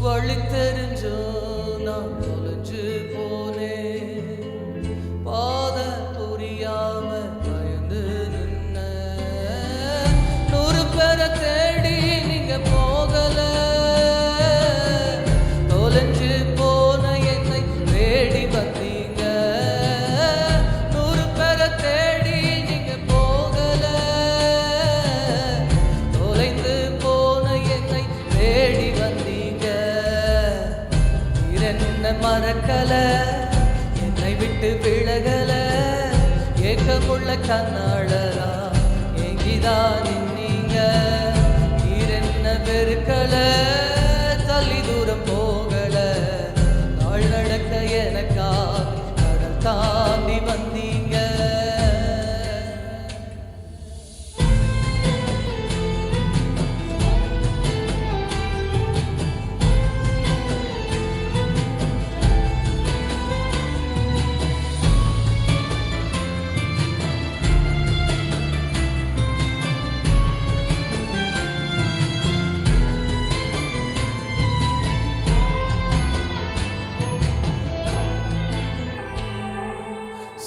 வழி தெரிஞ்சோ நான் தொலைஞ்சு போனேன். பாத புரியாம பயந்து நின்ன 100 பேரை தேடி நீங்க போகல. தொலைஞ்சு போன என்னை தேடி வந்தீங்க. 100 பேரை தேடி நீங்க போகல. தொலைந்து போன என்னை தேடி வந்தீங்க. என்ன மறக்கல, என்னை விட்டு விலகல. ஏக்கமுள்ள கண்ணாளரா எங்கிதான் நின்னீங்க. நீரென்ன வெறுக்கல, தள்ளி தூரம் போகல. நாள் நடக்க எனக்கா கடல் தாண்டி வந்தீங்க.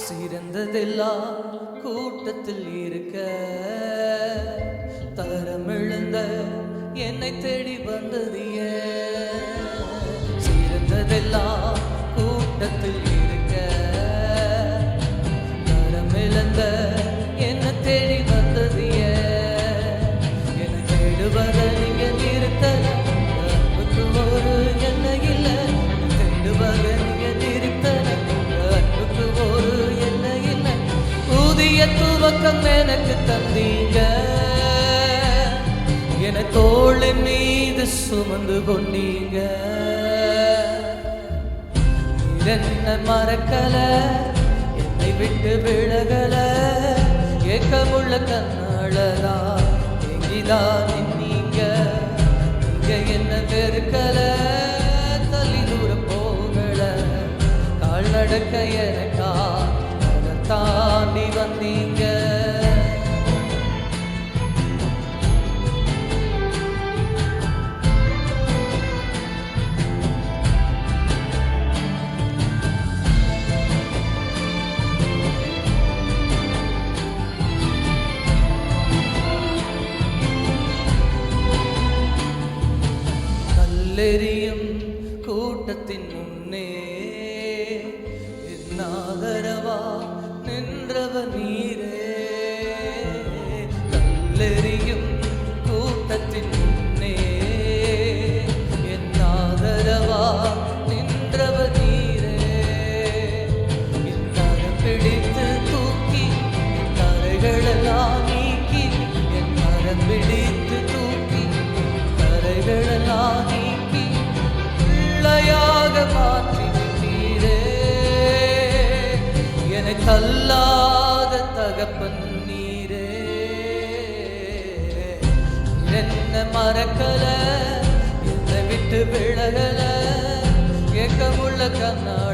சிறந்ததெல்லாம் கூட்டத்தில் இருக்க, தரமிழந்த என்னை தேடி வந்ததிய. சிறந்ததெல்லாம் கூட்டத்தில் இருக்க, தரமிழந்த என்னை தேடி வந்ததிய. என்னை தேடுவத நீங்க நிறுத்தல, அன்புக்கு ஒரு எல்லை இல்ல. தேடுவத நீங்க நிறுத்தல, அன்புக்கு ஒரு எல்லை இல்ல. புதிய துவக்கம் எனக்கு தந்தீங்க. என தோளின் மீது சுமந்து கொண்டீங்க. என்ன மறக்கல, என்னை விட்டு விலகல. ஏக்கமுள்ள கண்ணாளரா எங்கிதான் நின்னீங்க. நீங்க என்ன வெறுக்கல, தள்ளி தூரம் போகல. கால் நடக்க எனக்கா கடல் தாண்டி வந்தீங்க. கல்லெறியும் கூட்டத்தின் முன்னே என் ஆதரவா நின்றவர் நீரே. கல்லெறியும் கூட்டத்தின் முன்னே என் ஆதரவா நின்றவர் நீரே. என் கரம் பிடித்து தூக்கி என் கரைகளெல்லாம் நீக்கி. என் கரம் பிடித்து தூக்கி கரைகளெல்லாம் நீக்கி பிள்ளையாக மாற்றி விட்டீரே. என்னை தள்ளாத தகப்பன் நீரே. என்ன மறக்கல, என்னை விட்டு விலகல. ஏக்கமுள்ள கண்ணாள்